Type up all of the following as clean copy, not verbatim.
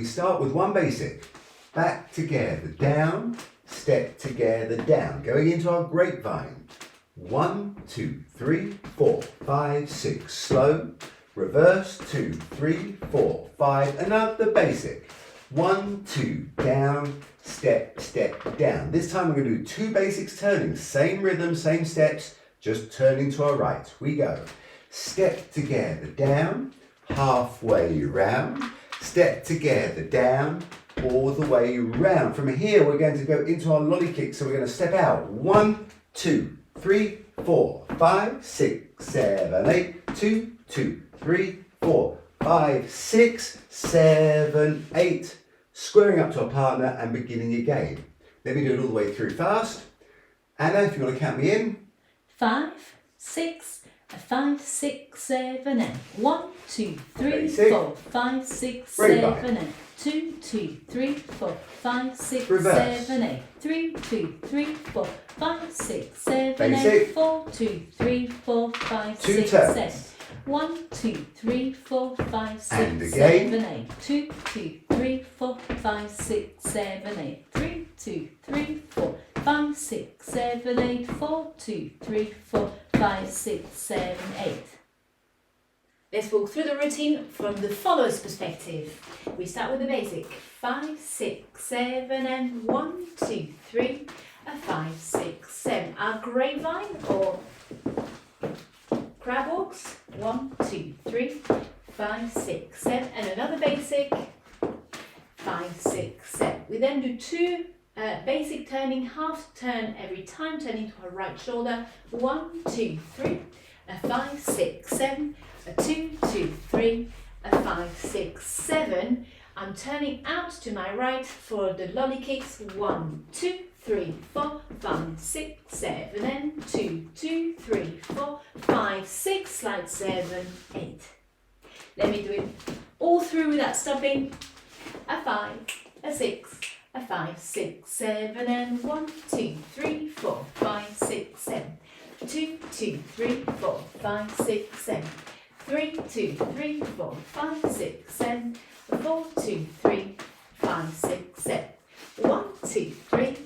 we start with one basic. Back together, down, step together, down. Going into our grapevine. 1, 2, 3, 4, 5, 6. Slow. Reverse. 2, 3, 4, 5. Another basic. 1, 2, down, step, step, down. This time we're going to do 2 basics turning. Same rhythm, same steps, just turning to our right. We go. Step together, down, halfway round. Step together, down, all the way round. From here we're going to go into our Lollie Kicks. So we're going to step out. 1, 2, 3, 4, 5, 6, 7, 8. 2, 2, 3, 4, 5, 6, 7, 8. Squaring up to our partner and beginning again. Let me do it all the way through fast. Anna, if you want to count me in. 5, 6, 5, 6, 7, 8. 1, 2, 3, Basic. 4, 5, 6, Grapevine. 7, 8. 2, 2, 3, 4, 5, 6, Reverse. 7, 8. 3, 2, 3, 4, 5, 6, 7, Basic. 8. 4, 2, 3, 4, 5, 2 6, turns. 7. 1, 2, 3, 4, 5, 6, And again. 7, 8. 2, 2, 3, 4, 5, 6, 7, 8. 3, 2, 3, 4, 5, 6, 7, 8. 4, 2, 3, 4, 5, 6, 7, 8. Let's walk through the routine from the follower's perspective. We start with the basic. 5, 6, 7, and 1, 2, 3, 5, 6, 7. Our grapevine or Crabwalks. 1, 2, 3, 5, 6, 7. And another basic. 5, 6, 7. We then do 2 basic turning, half turn every time, turning to our right shoulder. 1, 2, 3, 5, 6, 7. 2, 2, 3, 5, 6, 7. I'm turning out to my right for the Lollie Kicks. 1, 2, 3, 4, 5, 6, 7, and 2, 2, 3, 4, 5, 6, slide 7, 8. Let me do it all through without stopping. A 5, a 6, a 5, 6, 7, and 1, 2, 3, 4, 5, 6, 7. 2, 2, 3, 4, 5, 6, 7. 3, 2, 3, 4, 5, 6, 7. 4, 2, 3, 5, 6, 7. 1, 2, 3,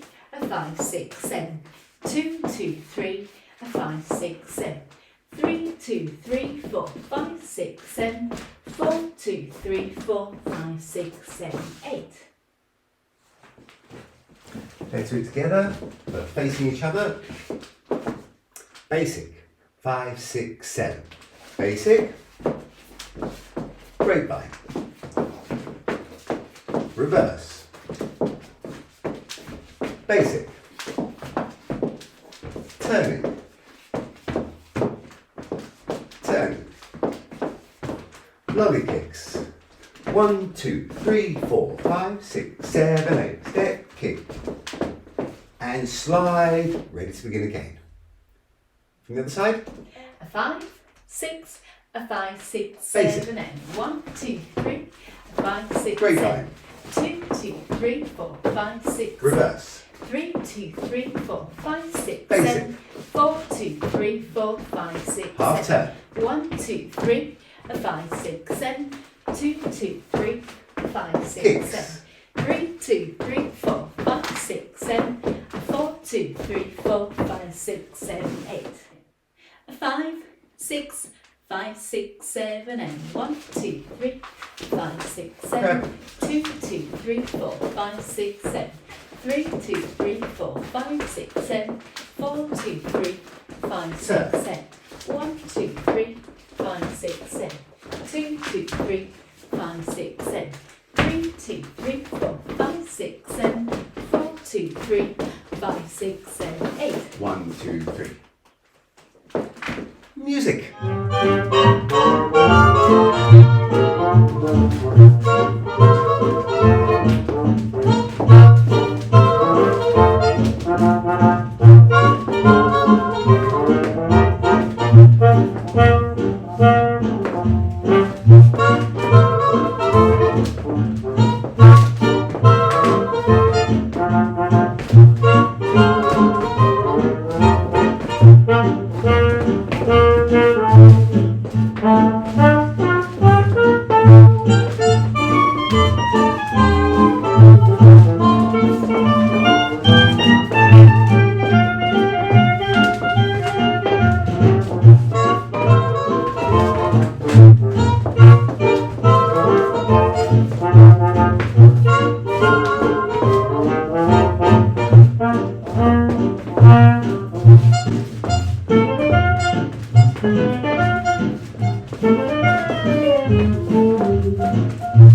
5, 6, 7. 2, 2, 3, 5, 6, 7. 3, 2, 3, 4, 5, 6, 7. 4, 2, 3, 4, 5, 6, 7, 8. Let's do it together. We're facing each other. Basic. 5, 6, 7. Basic. Grapevine. Reverse. Basic. Turning. Turning. Lollie Kicks. 1, 2, 3, 4, 5, 6, 7, 8. Step, kick. And slide. Ready to begin again. From the other side. A 5, 6, a 5, 6, Basic. 7, and 1, 2, 3, 5, 6, Grapevine. 7. 2, 2, 3, 4, 5, 6, Reverse. 3, 2, 3, 4, 5, 6, Basic. 7. 4, 2, 3, 4, 5, 6, Half 7. turn. 1, 2, 3, 5, 6, 7. 2, 2, 3, 5, 6, Kicks. 7. 3, 2, 3, 4, 5, 6, 7. 4, 2, 3, 4, 5, 6, 7, 8. 5, 6, 5, 6, 7, and 1, 2, 3, 5, 6, 7. 2, 2, 3, 4, 5, 6, 7. 3, 2, 3, 4, 5, 6, 7. 4, 2, 3, 5, 6, 7. 1, 2, 3, 5, 6, 7. 2, 2, 3, 5, 6, 7. 3, 2, 3, 4, 5, 6, 7. 4, 2, 3, 5, 6, 7, 8. 1, 2, 3. Music.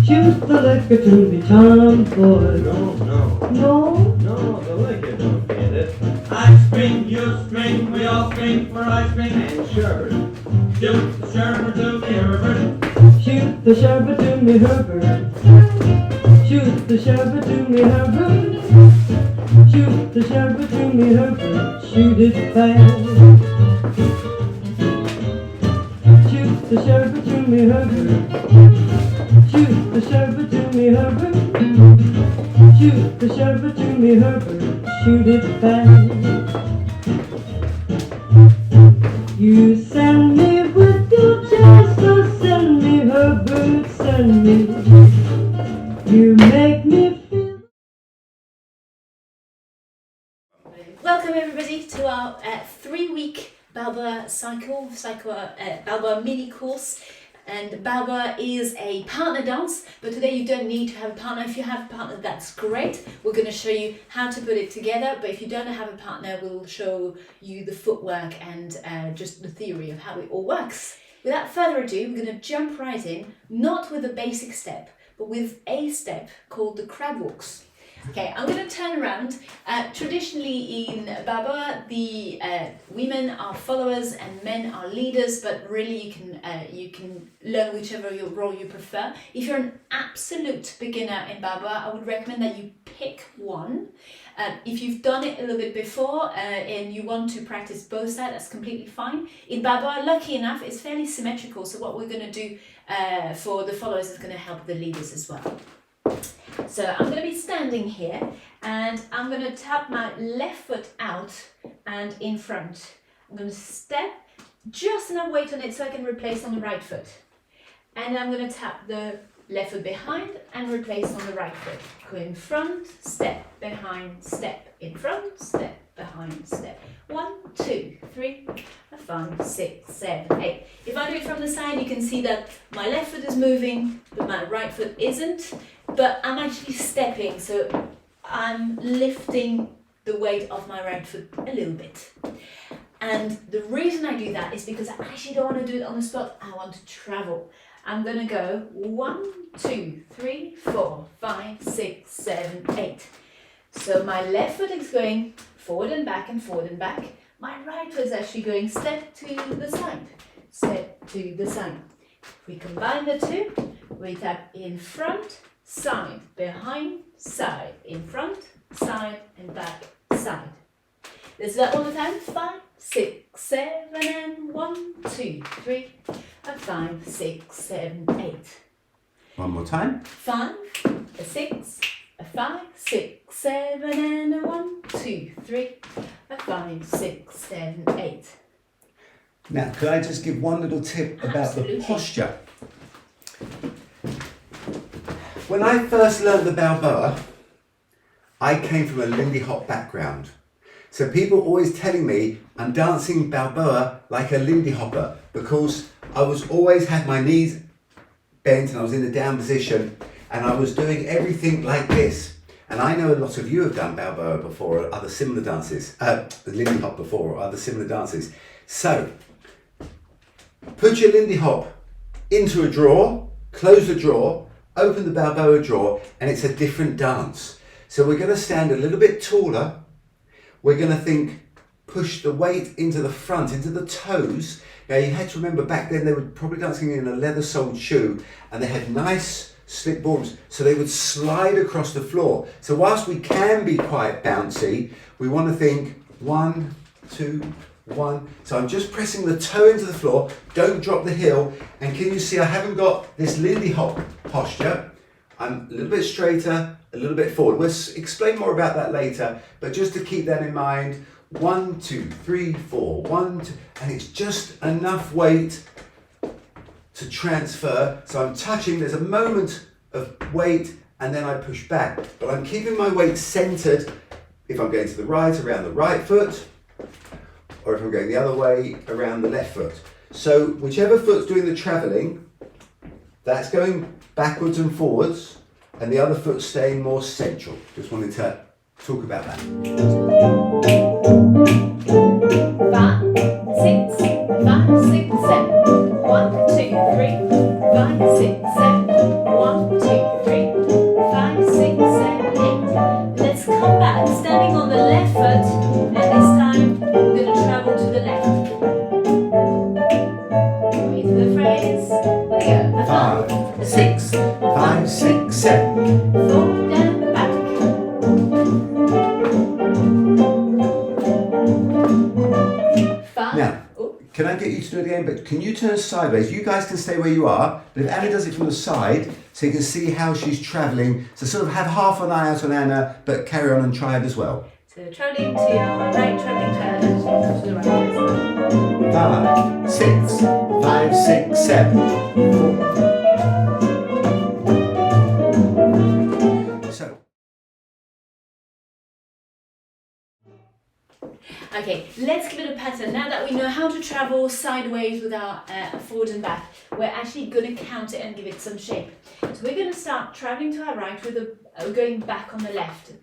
Choose the liquor to be tomboy. No, the liquor don't get it. I string, you string, we all string for ice cream and sherbet. Shoot the sherbet to me, Herbert. Shoot the sherbet to me, Herbert. Shoot the sherbet to me, Herbert. Shoot the sherbet to me, Herbert. Shoot it fast. Shoot the sherbet to me, Herbert. Shoot the sherbet to me, Herbert. Shoot the sherbet to me, Herbert. Shoot it fast. You send me with your chest, so send me, Herbert, send me. You make me feel. Welcome everybody to our 3-week Balboa Balboa mini course. And Balboa is a partner dance, but today you don't need to have a partner. If you have a partner, that's great. We're going to show you how to put it together, but if you don't have a partner, we'll show you the footwork and just the theory of how it all works. Without further ado, we're going to jump right in, not with a basic step, but with a step called the Crabwalks. Okay, I'm going to turn around. Traditionally in Balboa, the women are followers and men are leaders, but really you can learn whichever role you prefer. If you're an absolute beginner in Balboa, I would recommend that you pick one. If you've done it a little bit before and you want to practice both sides, that's completely fine. In Balboa, lucky enough, it's fairly symmetrical, so what we're going to do for the followers is going to help the leaders as well. So I'm going to be standing here and I'm going to tap my left foot out and in front. I'm going to step just enough weight on it so I can replace on the right foot. And I'm going to tap the left foot behind and replace on the right foot. Go in front, step, behind, step, in front, step, behind, step. 1, 2, 3, 5, 6, 7, 8. If I do it from the side, you can see that my left foot is moving, but my right foot isn't. But I'm actually stepping, so I'm lifting the weight of my right foot a little bit. And the reason I do that is because I actually don't want to do it on the spot. I want to travel. I'm going to go 1, 2, 3, 4, 5, 6, 7, 8. So my left foot is going forward and back and forward and back. My right foot is actually going step to the side, step to the side. If we combine the two, we tap in front, side, behind, side, in front, side, and back, side. Let's do that one more time. 5, 6, 7, and 1, 2, 3, 5, 6, 7, 8. One more time. 5, 6, 5, 6, 7, and 1, 2, 3, 5, 6, 7, 8. Now, could I just give one little tip about Absolutely. the posture? When I first learned the Balboa, I came from a Lindy Hop background. So people always telling me I'm dancing Balboa like a Lindy Hopper because I was always had my knees bent and I was in the down position and I was doing everything like this. And I know a lot of you have done Balboa before or other similar dances, Lindy Hop before or other similar dances. So, put your Lindy Hop into a drawer, close the drawer, open the Balboa drawer, and it's a different dance. So we're going to stand a little bit taller. We're going to think, push the weight into the front, into the toes. Now you had to remember back then they were probably dancing in a leather-soled shoe and they had nice slip bottoms, so they would slide across the floor. So whilst we can be quite bouncy, we want to think 1, 2, 1. So I'm just pressing the toe into the floor, don't drop the heel, and can you see I haven't got this Lindy Hop posture. I'm a little bit straighter, a little bit forward. We'll explain more about that later, but just to keep that in mind, 1, 2, 3, 4, 1, 2, and it's just enough weight to transfer. So I'm touching, there's a moment of weight, and then I push back, but I'm keeping my weight centered if I'm going to the right, around the right foot, or if I'm going the other way, around the left foot. So whichever foot's doing the traveling, that's going backwards and forwards, and the other foot's staying more central. Just wanted to talk about that. 5, 6, 5, 6, get you to do it again, but can you turn sideways? You guys can stay where you are, but if Anna does it from the side, so you can see how she's travelling. So sort of have half an eye out on Anna, but carry on and try it as well. So travelling to your right, travelling to the right. 5, 6, 5, 6, 7. 4. So. Okay, let's give it a pattern. Now that we know how to travel sideways with our forward and back, we're actually going to count it and give it some shape. So we're going to start travelling to our right with going back on the left.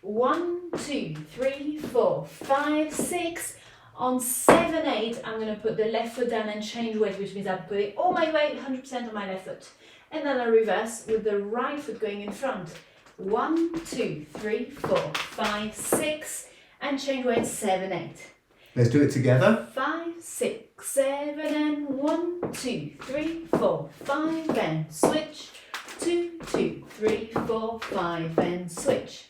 1, 2, 3, 4, 5, 6. On 7, 8, I'm going to put the left foot down and change weight, which means I'm putting all my weight 100% on my left foot. And then I reverse with the right foot going in front. 1, 2, 3, 4, 5, 6. And change weight 7, 8. Let's do it together. 5, 6, 7, and 1, 2, 3, 4, 5, and switch. 2, 2, 3, 4, 5, and switch.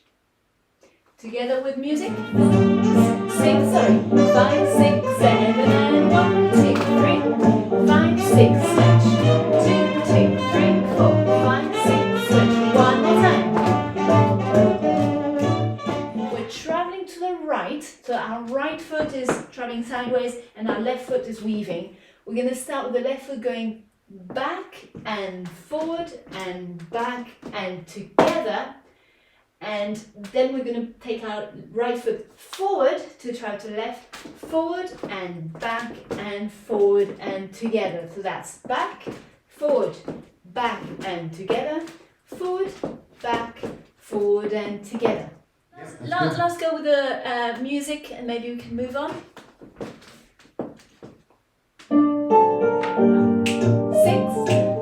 Together with music. 5, 6, 7, and 1, 2, 3, 5, 6, switch. 2, 2, 3, 4, 5, 6, switch. One more time. Right, so our right foot is traveling sideways and our left foot is weaving. We're going to start with the left foot going back and forward and back and together, and then we're going to take our right foot forward to try to left, forward and back and forward and together. So that's back, forward, back and together, forward, back, forward and together. Let's go with the music and maybe we can move on. 6,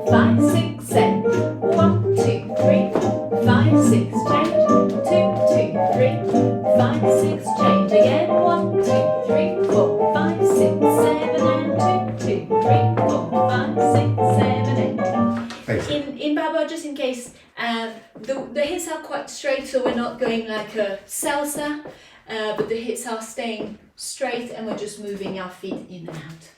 5, 6, 7. 1, 2, 3, 5, 6, change. 2, 2, 3, 5, 6, change again. 1, 2, 3, 4, 5, 6, 7, and 2, 2, 3, 4, 5, 6, 7, 8. In Balboa, just in case, the hits are quite straight, so we're not going like a salsa, but the hits are staying straight and we're just moving our feet in and out.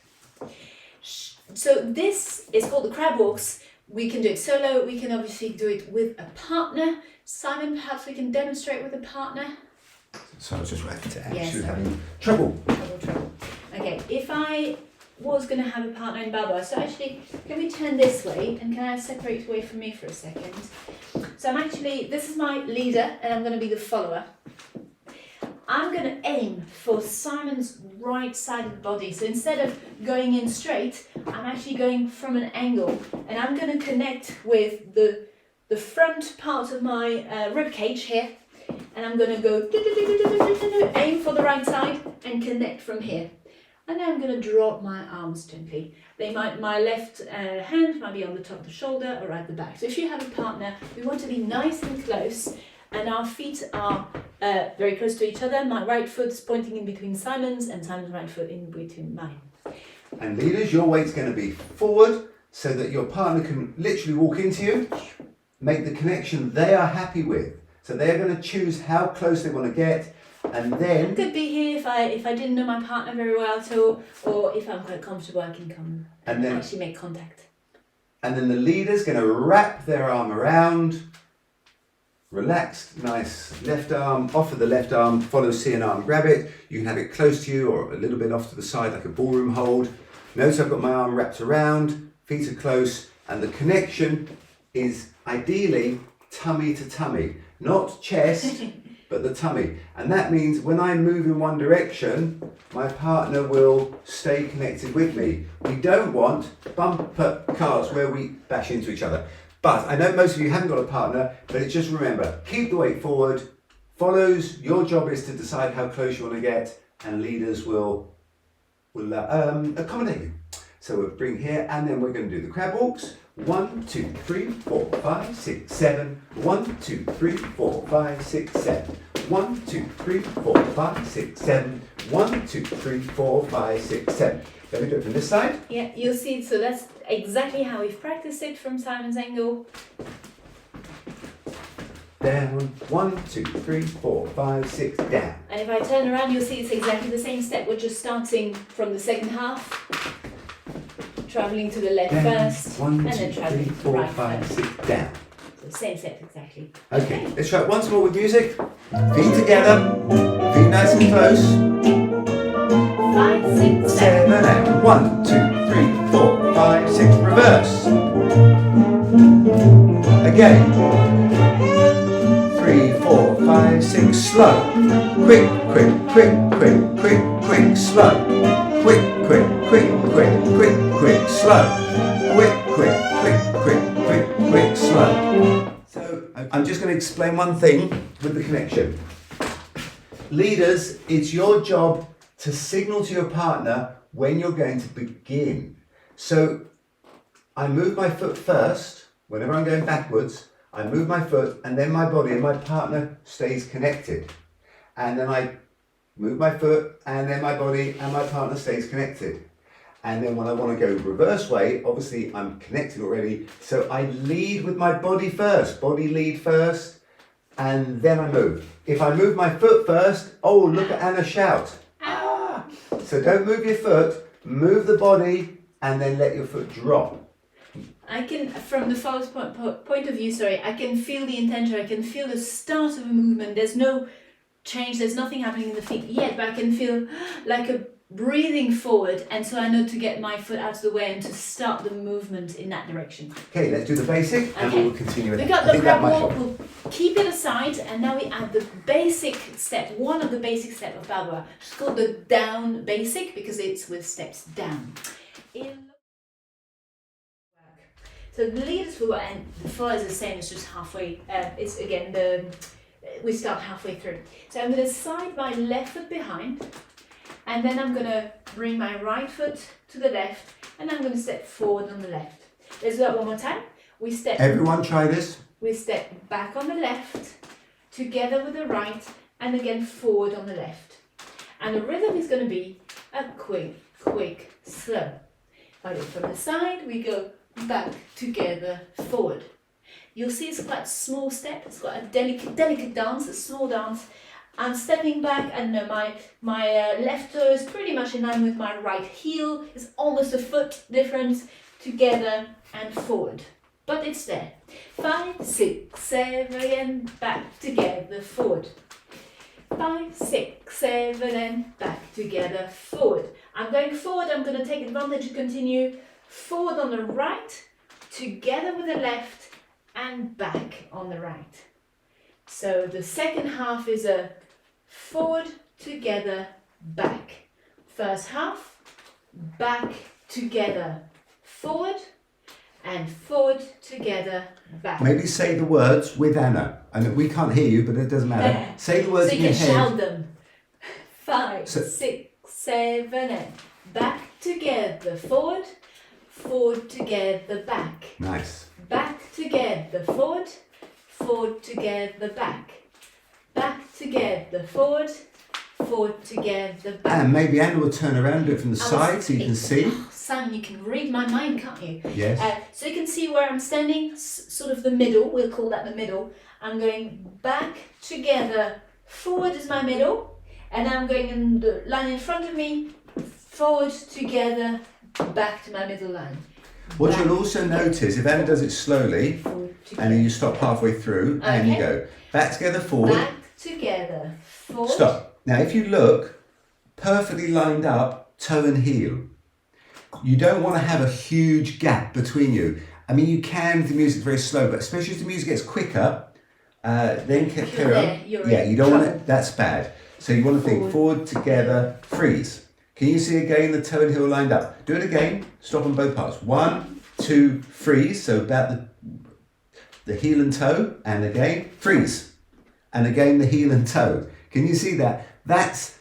So this is called the Crabwalks. We can do it solo, we can obviously do it with a partner. Simon, perhaps we can demonstrate with a partner? So I was just writing to Anne. Yes. She was having trouble. Trouble. Okay, if I was going to have a partner in Balboa, so actually, can we turn this way and can I separate away from me for a second? So this is my leader and I'm going to be the follower. I'm going to aim for Simon's right side of the body. So instead of going in straight, I'm actually going from an angle and I'm going to connect with the front part of my rib cage here, and I'm going to go aim for the right side and connect from here. And then I'm going to drop my arms gently. My left hand might be on the top of the shoulder or at the back. So if you have a partner, we want to be nice and close, and our feet are very close to each other. My right foot's pointing in between Simon's and Simon's right foot in between mine. And leaders, your weight's going to be forward so that your partner can literally walk into you, make the connection they are happy with. So they're going to choose how close they want to get. And then I could be here if I didn't know my partner very well at all, or if I'm quite comfortable, I can come and then actually make contact. And then the leader's going to wrap their arm around, relaxed, nice left arm, off of the left arm, follow C and arm, grab it. You can have it close to you or a little bit off to the side like a ballroom hold. Notice I've got my arm wrapped around, feet are close, and the connection is ideally tummy to tummy, not chest. But the tummy. And that means when I move in one direction, my partner will stay connected with me. We don't want bumper cars where we bash into each other. But I know most of you haven't got a partner, but it's just remember, keep the weight forward, follows, your job is to decide how close you want to get, and leaders will accommodate you. So we'll bring here, and then we're going to do the crab walks. 1, 2, 3, 4, 5, 6, 7. 1, 2, 3, 4, 5, 6, 7. 1, 2, 3, 4, 5, 6, 7. 1, 2, 3, 4, 5, 6, 7. Let me do it from this side. Yeah, you'll see. So that's exactly how we've practiced it from Simon's angle. Down. 1, 2, 3, 4, 5, 6. Down. And if I turn around, you'll see it's exactly the same step. We're just starting from the second half. travelling to the left Down. first, 1, and 2, then 3, travelling to the 4, right 5, first. 6, down. So same step exactly. Okay, let's try it once more with music. Feet together, feet nice and close. 5, 6, 7. 7 and 1, 2, 3, 4, 5, 6. Reverse. Again. 3, 4, 5, 6. Slow. Quick, quick, quick, quick, quick, quick, slow. Quick, quick, quick, quick, quick, quick, slow. Quick, quick, quick, quick, quick, quick, slow. So I'm just going to explain one thing with the connection. Leaders, it's your job to signal to your partner when you're going to begin. So I move my foot first. Whenever I'm going backwards, I move my foot and then my body and my partner stays connected. And then I move my foot and then my body and my partner stays connected. And then when I want to go reverse way, obviously I'm connected already. So I lead with my body first, body lead first, and then I move. If I move my foot first, oh, look at Anna shout. Ah! So don't move your foot, move the body, and then let your foot drop. I can, from the father's point of view, sorry, I can feel the intention, I can feel the start of a movement. There's no change, there's nothing happening in the feet yet, but I can feel like a breathing forward, and so I know to get my foot out of the way and to start the movement in that direction. Okay, let's do the basic and we will continue. We got the crab walk, we'll keep it aside, and now we add the basic step, one of the basic steps of Balboa. It's called the down basic because it's with steps down. So the leader's footwork and the floor is the same, it's just halfway, it's again, we start halfway through. So I'm going to slide my left foot behind, and then I'm going to bring my right foot to the left, and I'm going to step forward on the left. Let's do that one more time. Everyone try this. We step back on the left, together with the right, and again forward on the left. And the rhythm is going to be a quick, quick, slow. I do it from the side, we go back, together, forward. You'll see it's quite a small step, it's got a delicate dance, a small dance. I'm stepping back and my left toe is pretty much in line with my right heel. It's almost a foot difference, together and forward. But it's there. 5, 6, 7 and back, together, forward. 5, 6, 7 and back, together, forward. I'm going forward, I'm going to take advantage and continue. Forward on the right, together with the left, and back on the right. So the second half is a forward, together, back. First half, back, together, forward, and forward, together, back. Maybe say the words with Anna. I know we can't hear you, but it doesn't matter. Say the words so in you your can head. shout them. 5, 6, 7 and back, together, forward, forward, together, back. Nice. Back, together, forward, forward, together, back. Back, together, forward, forward, together, back. And maybe Anna will turn around and do it from the side so you can see. Oh, Sam, you can read my mind, can't you? Yes. So you can see where I'm standing, sort of the middle, we'll call that the middle. I'm going back, together, forward is my middle, and I'm going in the line in front of me, forward, together, back to my middle line. What you'll also notice, if Anna does it slowly, and then you stop halfway through, and you go back together, forward. Back, together, forward. Stop. Now if you look, perfectly lined up, toe and heel. You don't want to have a huge gap between you. I mean, you can if the music's very slow, but especially if the music gets quicker, then you don't want it, that's bad. So you want to think forward, together, freeze. Can you see again the toe and heel lined up? Do it again, stop on both parts. 1, 2, freeze, so about the heel and toe, and again, freeze. And again, the heel and toe. Can you see that? That's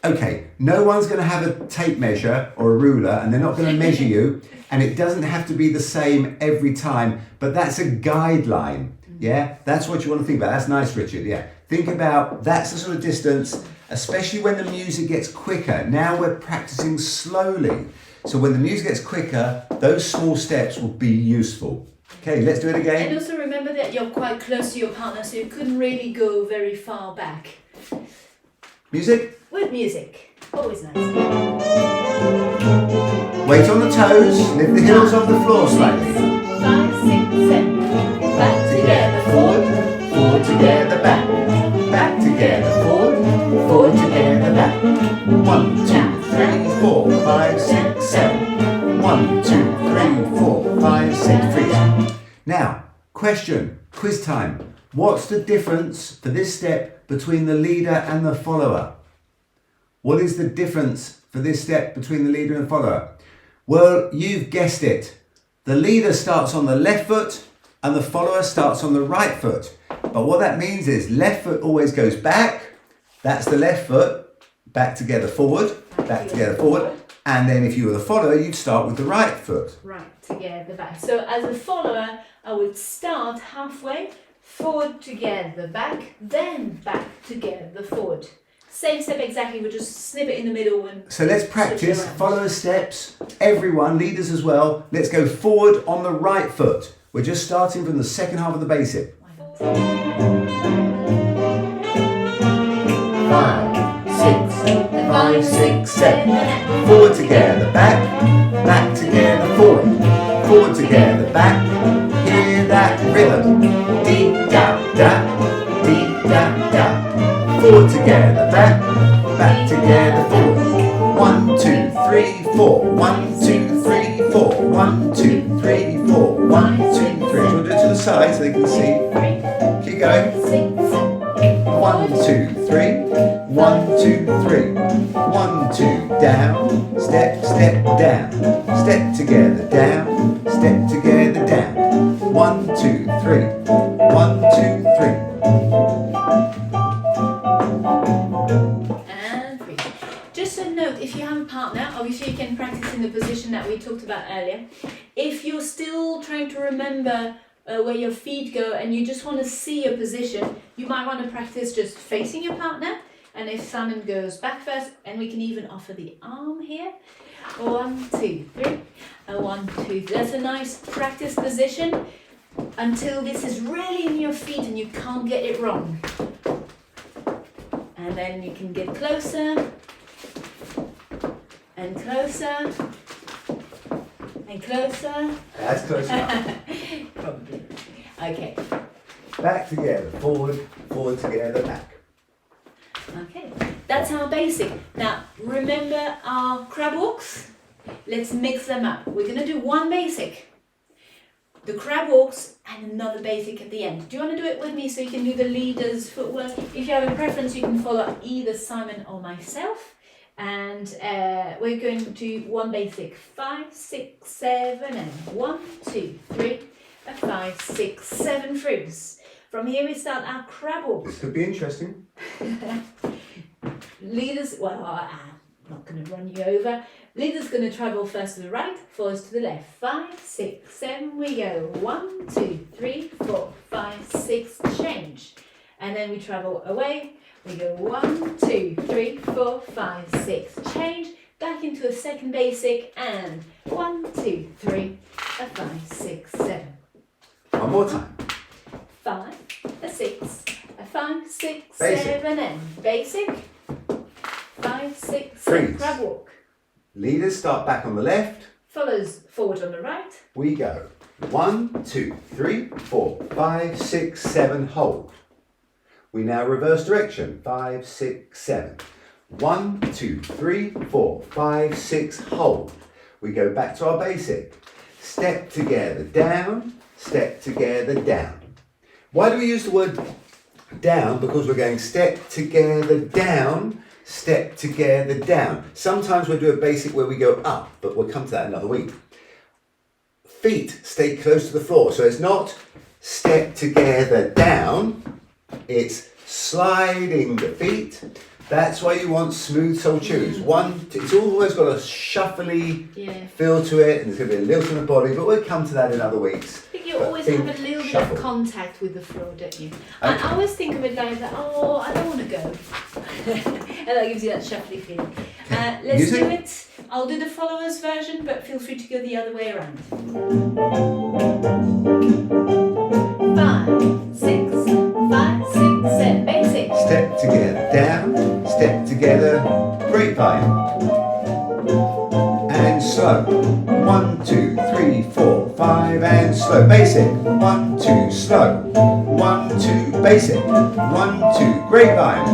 okay. No one's going to have a tape measure or a ruler, and they're not going to measure you, and it doesn't have to be the same every time, but that's a guideline. Yeah, that's what you want to think about. That's nice, Richard. Yeah, think about that's the sort of distance, especially when the music gets quicker. Now we're practicing slowly. So when the music gets quicker, those small steps will be useful. Okay, let's do it again. And also remember that you're quite close to your partner, so you couldn't really go very far back. Music? With music. Always nice. Weight on the toes, lift the heels off the floor slightly. 5, 6, 7. Back together, forward, Forward together, back. Back together, forward, forward together, back. 1, 2, 3, 4, 5, 6, 7. 1, 2, 3, 4, 5, 6, freeze. Now, question, quiz time. What's the difference for this step between the leader and the follower? What is the difference for this step between the leader and the follower? Well, you've guessed it. The leader starts on the left foot and the follower starts on the right foot. But what that means is left foot always goes back. That's the left foot. Back together, forward. Back together, forward. And then if you were the follower, you'd start with the right foot. right together, back. So as a follower, I would start halfway, forward together, back, then back together, forward. Same step exactly, we'll just snip it in the middle and So let's practice follower steps. Everyone, leaders as well. Let's go forward on the right foot. We're just starting from the second half of the basic. 5, 5, 6, 7. Forward together, back. Back together, forward. Forward together, back. Hear that rhythm. Dee da da, dee da da. Forward together, back. Back together, forward. 1, 2, 3, 4. 1, 2, 3, 4. 1, 2, 3, 4. 1, 2, 3. Do you want to do it to the side so they can see? Keep going. 1, 2, 3. 1, 2, 3. 1, 2, down. Step, step, down. Step together, down. Step together, down. 1, 2, 3. 1, 2, 3. and 3. Just a note, if you have a partner, obviously you can practice in the position that we talked about earlier. If you're still trying to remember where your feet go and you just want to see your position, you might want to practice just facing your partner. And if Simon goes back first, and we can even offer the arm here. 1, 2, 3. 1, 2, 3. That's a nice practice position until this is really in your feet and you can't get it wrong. And then you can get closer and closer and closer. That's close enough. Probably. Okay. Back together, forward, forward together, back. Okay, that's our basic. Now, remember our crab walks? Let's mix them up. We're going to do one basic, the crab walks, and another basic at the end. Do you want to do it with me so you can do the leader's footwork? If you have a preference, you can follow either Simon or myself. And we're going to do one basic. 5, 6, 7, and 1, 2, 3, 5, 6, 7 freeze. From here we start our crab walks. This could be interesting. Leaders, well, I'm not going to run you over. Leader's going to travel first to the right, follows to the left. 5, 6, 7, we go. 1, 2, 3, 4, 5, 6, change. And then we travel away. We go 1, 2, 3, 4, 5, 6, change. Back into a second basic and 1, 2, 3, 5, 6, 7. One more time. 5, 6, 5, 6, Basic. 7, and basic. 5, 6, Freeze. 7, crab walk. Leaders start back on the left. Follows forward on the right. We go 1, 2, 3, 4, 5, 6, 7, hold. We now reverse direction. 5, 6, 7. 1, 2, 3, 4, 5, 6, hold. We go back to our basic. Step together, down. Step together, down. Why do we use the word down? Because we're going step together, down. Step together, down. Sometimes we'll do a basic where we go up, but we'll come to that another week. Feet stay close to the floor. So it's not step together, down. It's sliding the feet. That's why you want smooth sole shoes. It's always got a shuffly feel to it, and there's going to be a lilt in the body, but we'll come to that in other weeks. I think you always have a little bit of contact with the floor, don't you? I always think of it like that, oh, I don't want to go. And that gives you that shuffly feeling. Let's do it. I'll do the followers version, but feel free to go the other way around. 5, 6, 5, 6, 7, basic. Step together, down. Step together, grapevine. And slow. slow. 1, 2, 3, 4, 5, and slow. Basic. 1, 2, slow. 1, 2, basic. 1, 2, grapevine.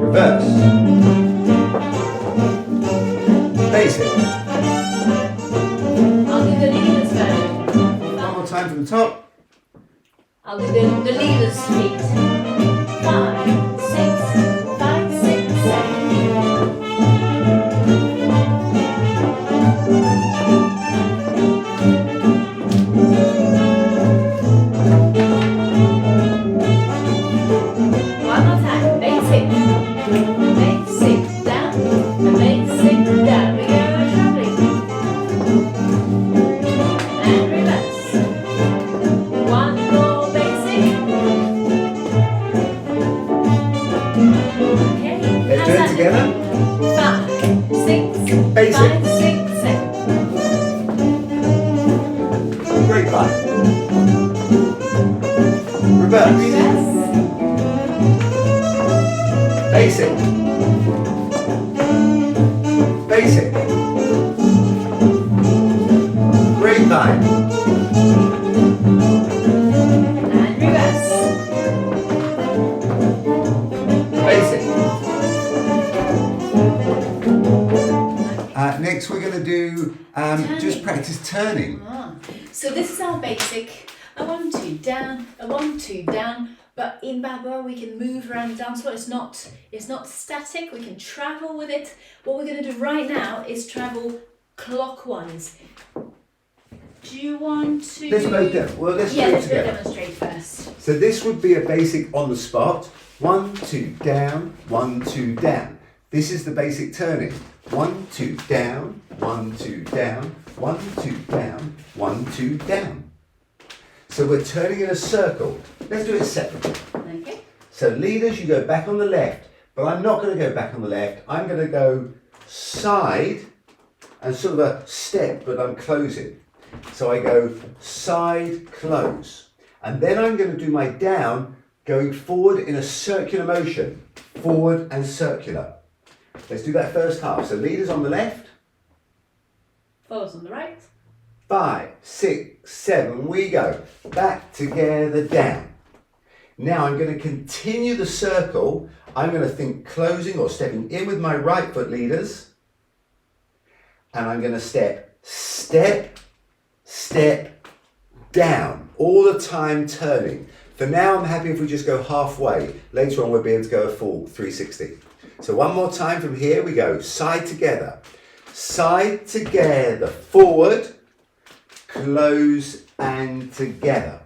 Reverse. Basic. I'll do the leaders first. One more time from the top. I'll do the leaders feet. 5, 6, 5, 6, 7. One more time. Basic. Basic down. Basic down. We go traveling. And reverse. One more basic. Okay. Let's do it together. 5, 6, Basic. 5, 6, 7. Grapevine. Reverse. Reverse. Basic. Basic. Grapevine. And reverse. Basic. Next we're going to do just practice turning. So this is our basic. A 1, 2 down, a 1, 2 down. But in Balboa we can move around the dance floor. It's not static. We can travel with it. What we're going to do right now is travel clockwise. Do you want to? Let's both do it. Well, let's do it let's go together. demonstrate first. So this would be a basic on the spot. 1, 2 down, 1, 2 down. This is the basic turning. 1, 2 down, 1, 2 down, 1, 2 down, 1, 2 down. So we're turning in a circle. Let's do it separately. Okay. So leaders, you go back on the left, but I'm not going to go back on the left. I'm going to go side and sort of a step, but I'm closing. So I go side, close. And then I'm going to do my down, going forward in a circular motion. Forward and circular. Let's do that first half. So leaders on the left. Follows on the right. 5, 6, 7, we go. Back together, down. Now I'm going to continue the circle. I'm going to think closing or stepping in with my right foot, leaders. And I'm going to step, step, step, down. All the time turning. For now, I'm happy if we just go halfway. Later on, we'll be able to go a full 360. So one more time from here, we go side together, forward, close and together.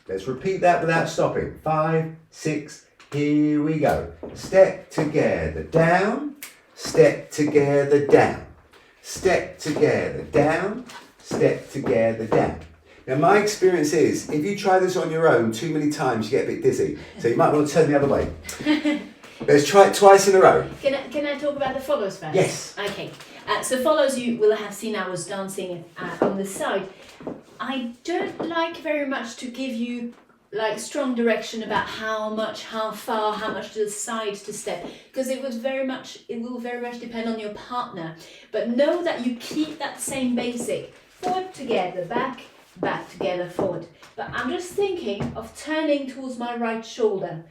Let's repeat that without stopping. 5, 6, here we go. Step together, down, step together, down, step together, down, step together, down. Now my experience is, if you try this on your own too many times, you get a bit dizzy. So you might want to turn the other way. Let's try it twice in a row. Can I talk about the follows first? Yes. Okay. So follows, you will have seen I was dancing on the side. I don't like very much to give you like strong direction about how much, how far, how much to the side to step, because it will very much depend on your partner. But know that you keep that same basic. Forward together, back together, forward. But I'm just thinking of turning towards my right shoulder.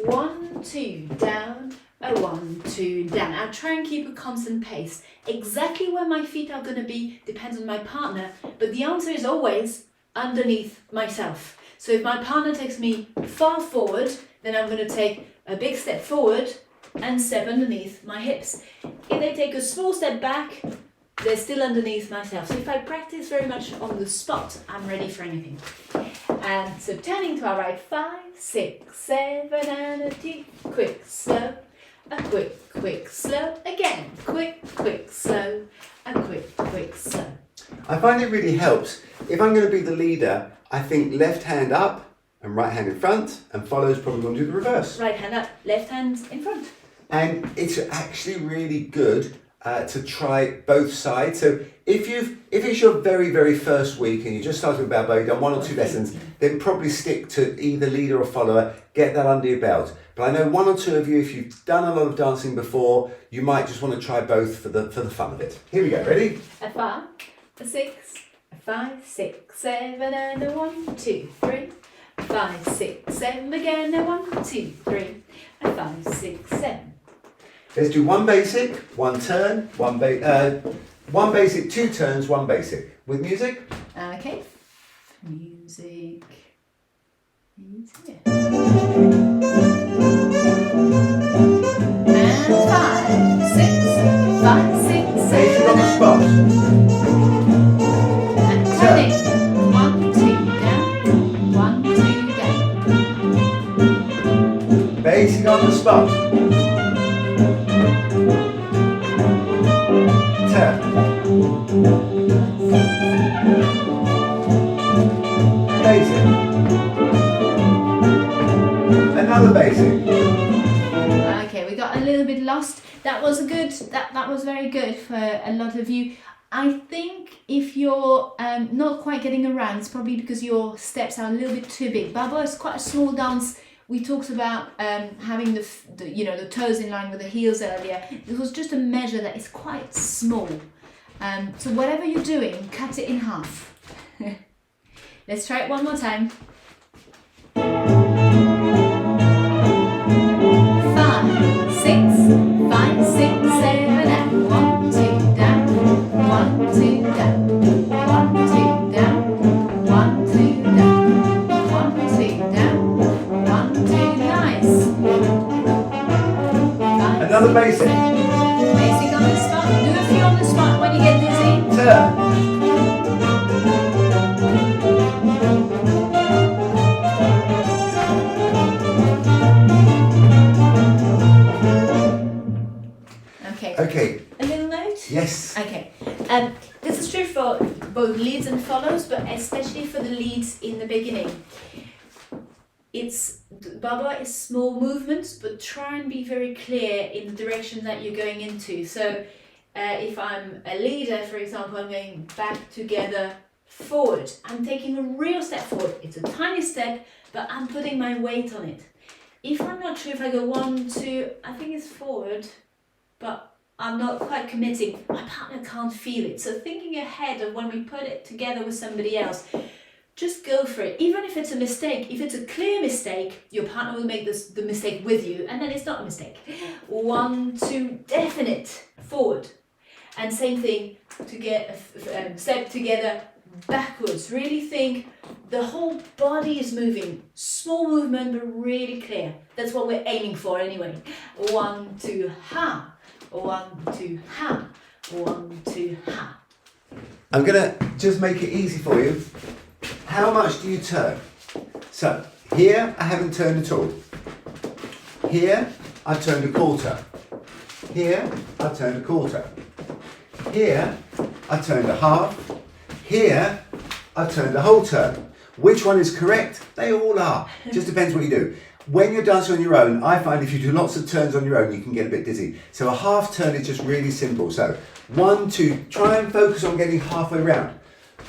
1, 2, down, a 1, 2, down. I'll try and keep a constant pace. Exactly where my feet are going to be depends on my partner, but the answer is always underneath myself. So if my partner takes me far forward, then I'm going to take a big step forward and step underneath my hips. If they take a small step back, they're still underneath myself. So if I practice very much on the spot, I'm ready for anything. And so turning to our right, 5, 6, 7, and a 2, quick, slow, a quick, slow, again, quick, slow, a quick, slow. I find it really helps. If I'm going to be the leader, I think left hand up and right hand in front, and follows probably going to do the reverse. Right hand up, left hand in front. And it's actually really good to try both sides. So if it's your very, very first week and you just started with Balboa, you've done 1 or 2 lessons, then probably stick to either leader or follower, get that under your belt. But I know one or two of you, if you've done a lot of dancing before, you might just want to try both for the fun of it. Here we go, ready? A 5, a 6, a 5, 6, 7, and a 1, 2, 3. 5, 6, 7 again, a 1, 2, 3. A 5, 6, 7. Let's do one basic, one turn, one basic, two turns, one basic. With music? Okay. Music. Is here. And 5, 6, 5, 6, 7. Basic on the spot. And turning. 1, 2, down. 1, 2, down. Basic on the spot. Turn. Basic. Another basic. Okay, we got a little bit lost. That was good. That was very good for a lot of you. I think if you're not quite getting around, it's probably because your steps are a little bit too big. Balboa is quite a small dance. We talked about having the toes in line with the heels earlier. It was just a measure that is quite small. So whatever you're doing, cut it in half. Let's try it one more time. 5, 6, 5, 6, 7, and 1, 2, down, 1, 2, down, 1, 2, down, 1, 2, down, 1, 2, down, 1, 2, nice. 5, Another basic. basic on the spot. Do a few on the spot when you get dizzy. Turn. Okay. A little note? Yes. Okay. This is true for both leads and follows, but especially for the leads in the beginning. Balboa is small movements, but try and be very clear in the direction that you're going into. So if I'm a leader, for example, I'm going back, together, forward. I'm taking a real step forward. It's a tiny step, but I'm putting my weight on it. If I'm not sure if I go 1, 2, I think it's forward, but I'm not quite committing. My partner can't feel it. So thinking ahead of when we put it together with somebody else, just go for it. Even if it's a mistake, if it's a clear mistake, your partner will make the mistake with you, and then it's not a mistake. 1, 2, definite, forward. And same thing, to get a step together, backwards. Really think the whole body is moving. Small movement, but really clear. That's what we're aiming for anyway. 1, 2, ha. 1, 2, ha. 1, 2, ha. I'm gonna just make it easy for you. How much do you turn? So here I haven't turned at all. Here I've turned a quarter. Here I've turned a quarter. Here I've turned a half. Here I've turned a whole turn. Which one is correct? They all are. Just depends what you do. When you're dancing on your own, I find if you do lots of turns on your own, you can get a bit dizzy. So a half turn is just really simple. So 1, 2, try and focus on getting halfway round.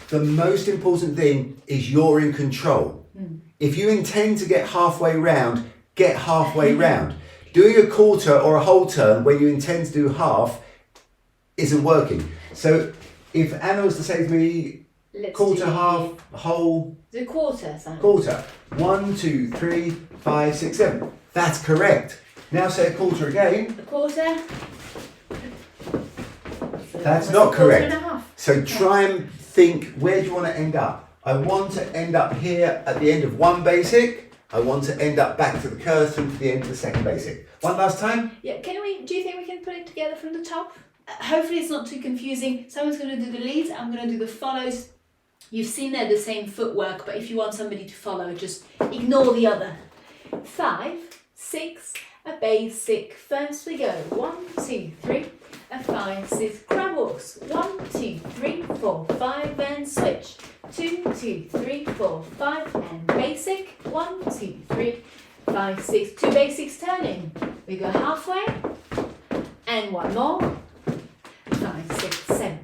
The most important thing is you're in control. If you intend to get halfway round, get halfway round. Doing a quarter or a whole turn when you intend to do half isn't working. So if Anna was to say to me, quarter, half, whole, The quarter, Simon. quarter. 1, 2, 3, 5, 6, 7. That's correct. Now say a quarter again. A quarter. That's not correct. A quarter and a half. So try and think, where do you want to end up? I want to end up here at the end of one basic. I want to end up back to the curtain to the end of the second basic. One last time. Yeah, do you think we can put it together from the top? Hopefully it's not too confusing. Someone's going to do the leads, I'm going to do the follows. You've seen they're the same footwork, but if you want somebody to follow, just ignore the other. 5, 6, a basic. First we go 1, 2, 3, a 5, 6, crabwalks. 1, 2, 3, 4, 5, and switch. 2, 2, 3, 4, 5, and basic. 1, 2, 3, 5, 6. 2 basics turning. We go halfway, and one more. 5, 6, 7.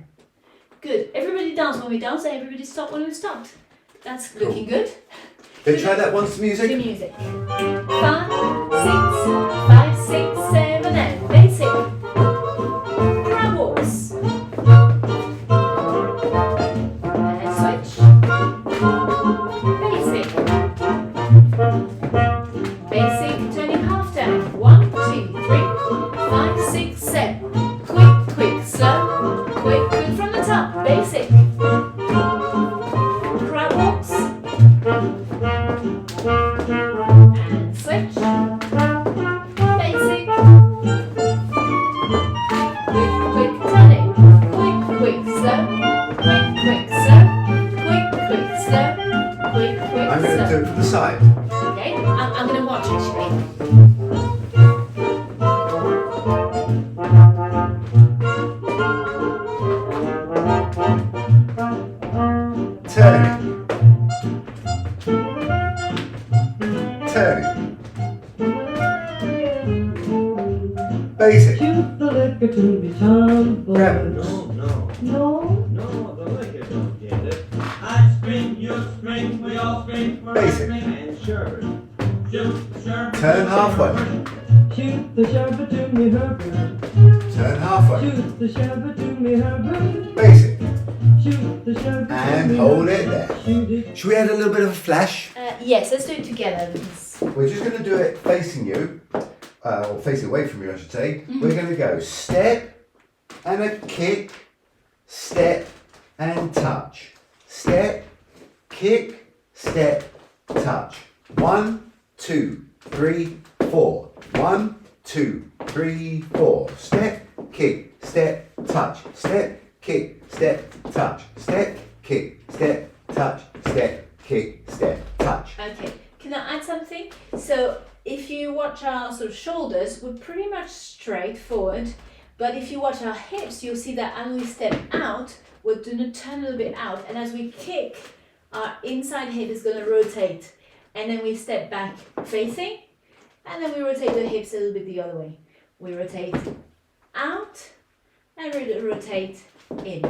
Good. Everybody dance when we dance, and everybody stop when we stopped. That's looking good. Then try that once to To music. music. 5, 5, 6, 7, and basic. Crabwalks. And switch. Basic. Basic turning half turn. 1, 2, 3, 5, 6, 7. Quick, quick, slow. Quick, quick from the top. Basic. Crabwalks. And switch. Basic. Quick, quick turning. Quick, quick, slow. Quick, quick, slow. Quick, quick, slow. Quick, quick, I'm going to do slow. it from the side. Okay, I'm going to watch actually. Turning. Turning. Basic. Shoot the liquor to be tumbled. Grab it. No. No, the liquor don't get it. I spring, you spring, we all spring for Basic. ice cream and sherbet. Shoot the sherbet. Turn halfway. Shoot the sherbet to me, Herbert. Turn halfway. Shoot the sherbet to me, Herbert. Basic. Shoot the sherbet to And me, hold it Herbert. there. Shoot it. Should we add a little bit of a flash? Yes, let's do it together. Because We're just going to do it facing you, or facing away from you, I should say. We're going to go step and a kick, step and touch. Step, kick, step, touch. 1, 2, 3, 4. 1, 2, 3, 4. Step, kick, step, touch. Step, kick, step, touch. Step, kick, step, touch. Step, kick, step, touch. okay, can I add something? So if you watch our sort of shoulders, we're pretty much straight forward. But if you watch our hips, you'll see that as we step out, we're going to turn a little bit out. And as we kick, our inside hip is going to rotate. And then we step back facing. And then we rotate the hips a little bit the other way. We rotate out and we rotate in.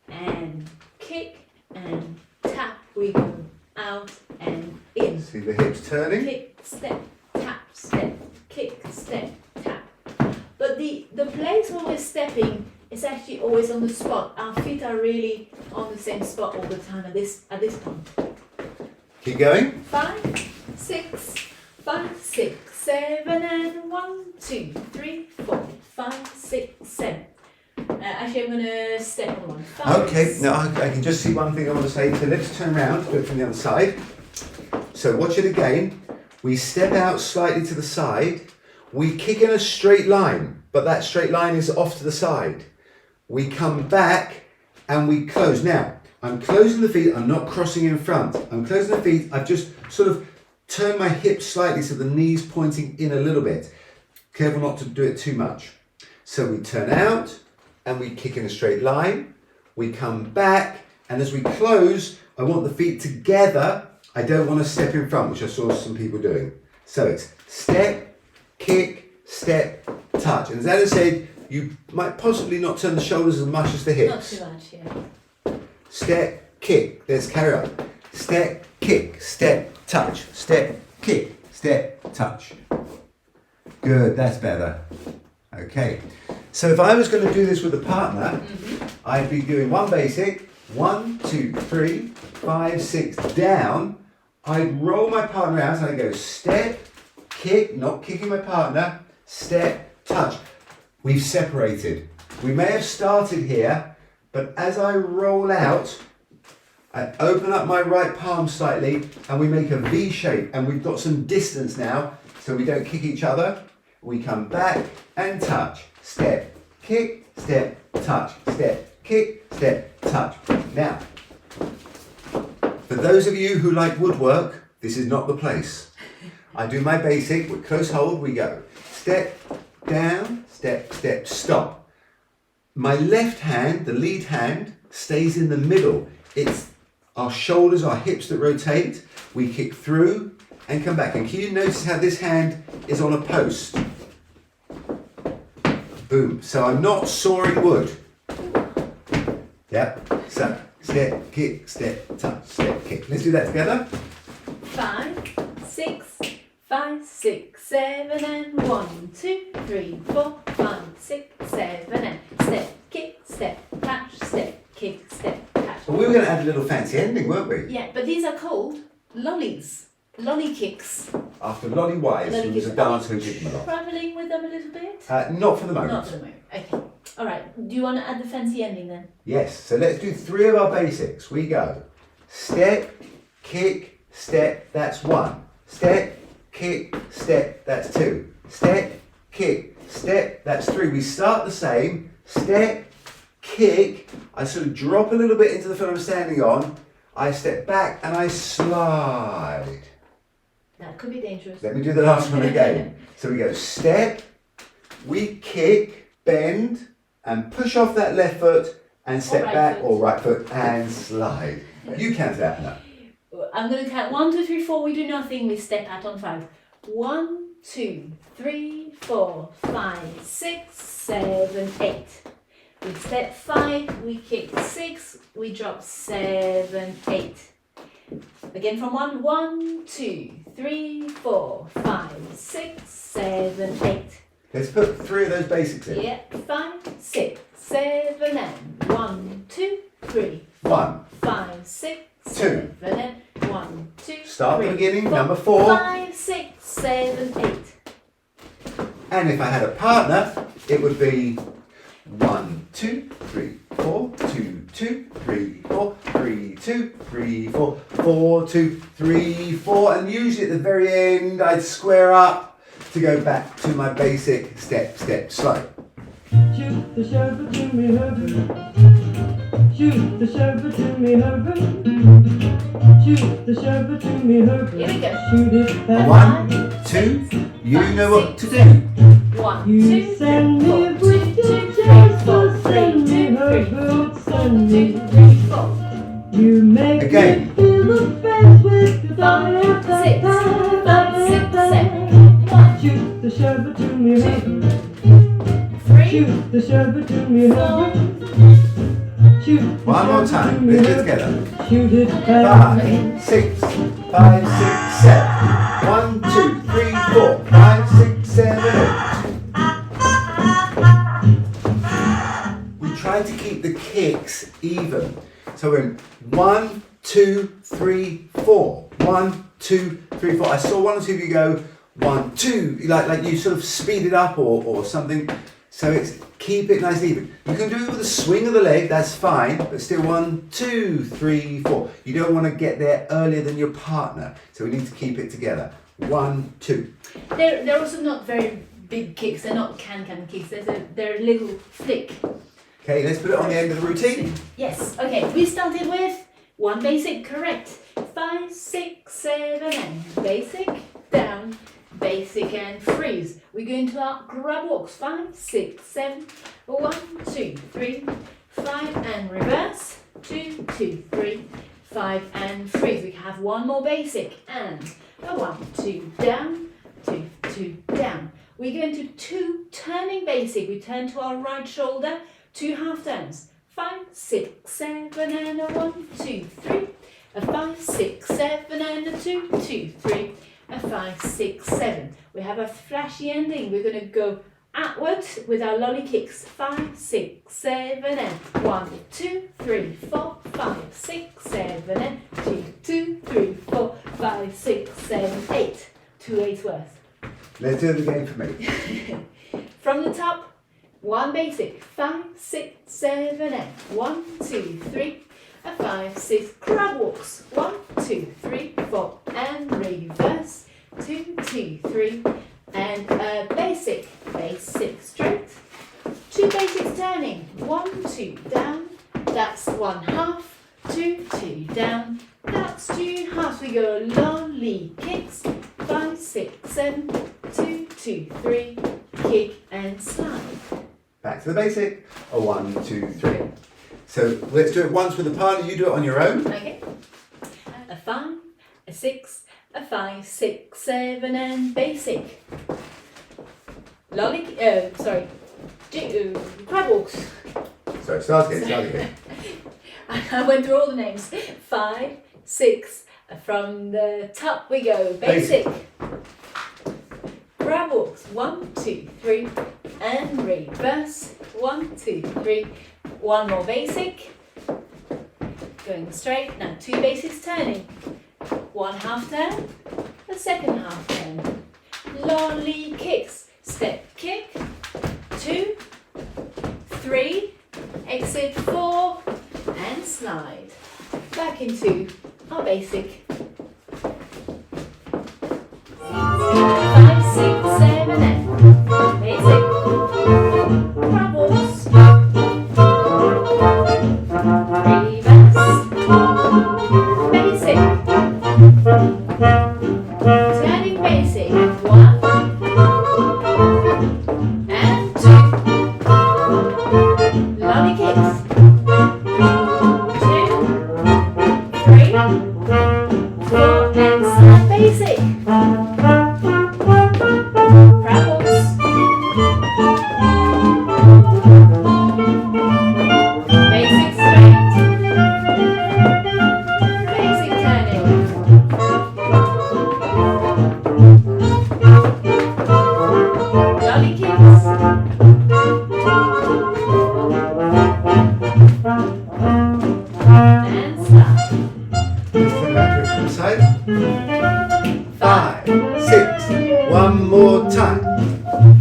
And kick and tap. We go out and in. See the hips turning? Kick, step, tap, step, kick, step, tap. But the place where we're stepping is actually always on the spot. Our feet are really on the same spot all the time at this point. Keep going. 5, 6, 5, 6, 7, and 1, 2, 3, 4, 5, 6, 7. Actually, I'm gonna step on one. 5, Okay, now I can just see one thing I want to say. So let's turn around, do it from the other side. So watch it again. We step out slightly to the side. We kick in a straight line, but that straight line is off to the side. We come back and we close. Now, I'm closing the feet, I'm not crossing in front. I'm closing the feet, I've just sort of turned my hips slightly so the knees pointing in a little bit. Careful not to do it too much. So we turn out and we kick in a straight line. We come back, and as we close, I want the feet together. I don't want to step in front, which I saw some people doing. So it's step, kick, step, touch. And as Anna said, you might possibly not turn the shoulders as much as the Not hips. too much, yeah. Step, kick. Let's carry on. Step, kick, step, touch. Step, kick, step, touch. Good, that's better. Okay. So if I was going to do this with a partner, I'd be doing one basic, 1, 2, 3, 5, 6, down. I'd roll my partner out and I'd go step, kick, not kicking my partner, step, touch. We've separated. We may have started here, but as I roll out, I open up my right palm slightly and we make a V shape, and we've got some distance now so we don't kick each other. We come back and touch. Step, kick, step, touch. Step, kick, step, touch. Now, for those of you who like woodwork, this is not the place. I do my basic, with close hold, we go. Step, down, step, step, stop. My left hand, the lead hand, stays in the middle. It's our shoulders, our hips that rotate. We kick through and come back. And can you notice how this hand is on a post? Boom. So I'm not sawing wood. Yep. So step, kick, step, touch, step, kick. Let's do that together. 5, 6, 5, 6, 7, and 1, 2, 3, 4, 5, 6, 7, and step, kick, step, catch, step, kick, step, catch. Well, we were going to add a little fancy ending, weren't we? Yeah, but these are called lollies. Lollie Kicks. After Lollie Wise, Lollie who was a Kicks. dancer who did them a lot. Travelling with them a little bit? Not for the moment. Not for the moment. Okay. All right. Do you want to add the fancy ending then? Yes, so let's do 3 of our basics. We go step, kick, step, that's 1. Step, kick, step, that's 2. Step, kick, step, that's 3. We start the same. Step, kick, I sort of drop a little bit into the foot I'm standing on. I step back and I slide. That could be dangerous. Let me do the last one again. So we go step, we kick, bend, and push off that left foot and step right back, foot. or right foot and slide. You count that now. I'm going to count 1, 2, 3, 4. We do nothing. We step out on 5. 1, 2, 3, 4, 5, 6, 7, 8. We step 5. We kick 6. We drop 7, 8. Again from 1. 1, 2, 3, 4, 5, 6, 7, 8. Let's put 3 of those basics in. Yeah, 5, 6, 7, and 1, 2, 3, 1. 5, 6, 2. 7, and 1, 2, Start the 3, beginning, 4, number 4. 5, 6, 7, 8. And if I had a partner, it would be 1, 2, 3, 4, 2, 2, 3, 4, 3, 2, 3, 4, 4, 2, 3, 4. And usually at the very end, I'd square up to go back to my basic step, step, slow. Shoot the shepherd to me, Herbert. Shoot the shepherd to me, Herbert. Shoot the shepherd to me, Herbert. Here we go. Shoot it fast. 1, 2, you know what to do. 1, You 2, send 3, 4, me 2, with 2, your 3, chest, 4, 3, send 2, me, 3, 4, Herbert, 1, send 2, me. 3, 4. You make Again. me feel the best with the 5, 6, 5, 6, 7. 1, Shoot the shepherd to me, Herbert. 3, Shoot the shepherd to me, 4, Herbert. Shoot the One more shepherd to time. me, Let's do it Herbert. together. Shoot it fast. 5, 6, 5, 6, 7. 1, 2, 3, 4, 5, 6, 7, 8. We try to keep the kicks even. So we're in 1, 2, 3, 4. 1, 2, 3, 4. I saw 1 or 2 of you go 1, 2, like you sort of speed it up or something. So it's keep it nice and even. You can do it with a swing of the leg, that's fine, but still 1, 2, 3, 4. You don't want to get there earlier than your partner, so we need to keep it together. 1, 2. They're also not very big kicks. They're not can kicks. They're a little flick. Okay, let's put it on the end of the routine. Yes. Okay. We started with 1 basic, correct. 5, 6, 7, and basic, down, basic, and freeze. We go into our Crabwalks. 5, 6, 7, 1, 2, 3, 5, and reverse. 2, 2, 3, 5, and freeze. We have 1 more basic, and a 1, 2, down, 2, 2, down. We go into 2 turning basic. We turn to our right shoulder, 2 half turns. 5, 6, 7, and a 1, 2, 3. A 5, 6, 7, and a 2, 2, 3. A 5, 6, 7. We have a flashy ending. We're going to go outwards with our Lollie Kicks. 5, 6, 7, and 1, 2, 3, 4, 5, 6, 7, and 2, 2, 3, 4, 5, 6, 7, 8. 2 8s worth. Let's do it again for me. From the top, 1 basic. 5, 6, 7, and 1, 2, 3. A 5, 6 Crabwalks. 1, 2, 3, 4, and reverse. 2, 2, 3, and a basic straight. 2 basics turning. 1, 2 down. That's 1 half. 2, 2 down. That's 2 halves. We go Lollie Kicks. 5, 6, 7, 2, 2, 3. Kick and slide. Back to the basic. A 1, 2, 3. So let's do it once with a partner. You do it on your own. Okay. A 5, a 6, a 5, 6, 7, and basic. Crabwalks. So start again. I went through all the names. 5, 6. From the top we go. Basic. Crabwalks. 1, 2, 3, and reverse. 1, 2, 3. One more basic. Going straight. Now 2 basics turning. 1 half turn. The second half turn. Lollie Kicks. Step kick. 2, 3. Exit 4. And slide. Back into our basic. 5, 6, 7, 8. Basic. Crabwalks. Reverse. Basic. Turning basic. 1 and 2. Lollie kicks. 2, 3, 4, and slide basic. Crabwalks. Basic straight. Basic turning. Lollie kicks. And slide. Just the back to the side. 5, 6. One more time.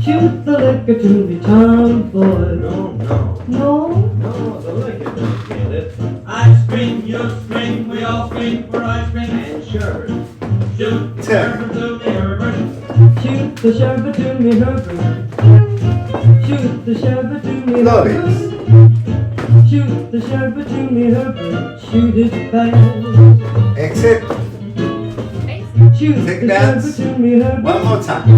Shoot the liquor to me, tomboy. No. No? No, the liquor don't get it. I spring, you spring, we all spring for ice cream and sherbet. Shoot the sherbet to the Herbert. Shoot the sherbet to me, Herbert. Shoot the sherbet to me, Lollies. Herbert. Shoot the sherbet to me, Herbert. Shoot it fast. Exit. Basic. Shoot Take the dance. sherbet to me, Herbert. One more time.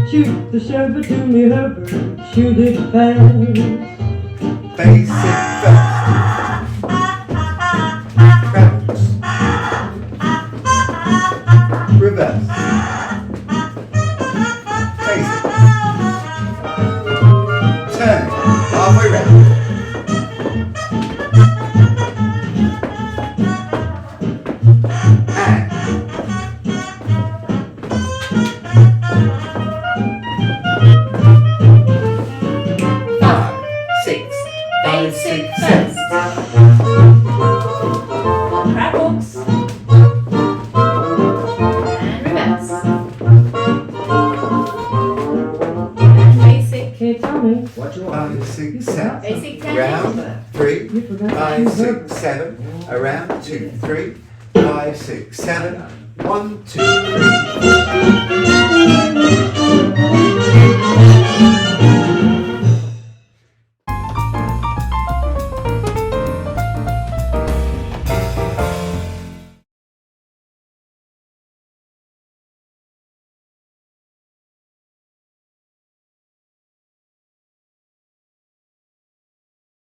Shoot the sherbet to me, Herbert. Shoot it fast. Basic first. Crabwalks. Reverse. Basic. Turn. Halfway round. And 5, 6. Basic first. Crabwalks. And reverse. And basic. Hey, Tommy, What you want? 5, 6, 7. Basic turning. Round. 3. you forgot 5, to 6, 7. Around. 2, 3. 5, 6, 7. 1, 2, 3, 4.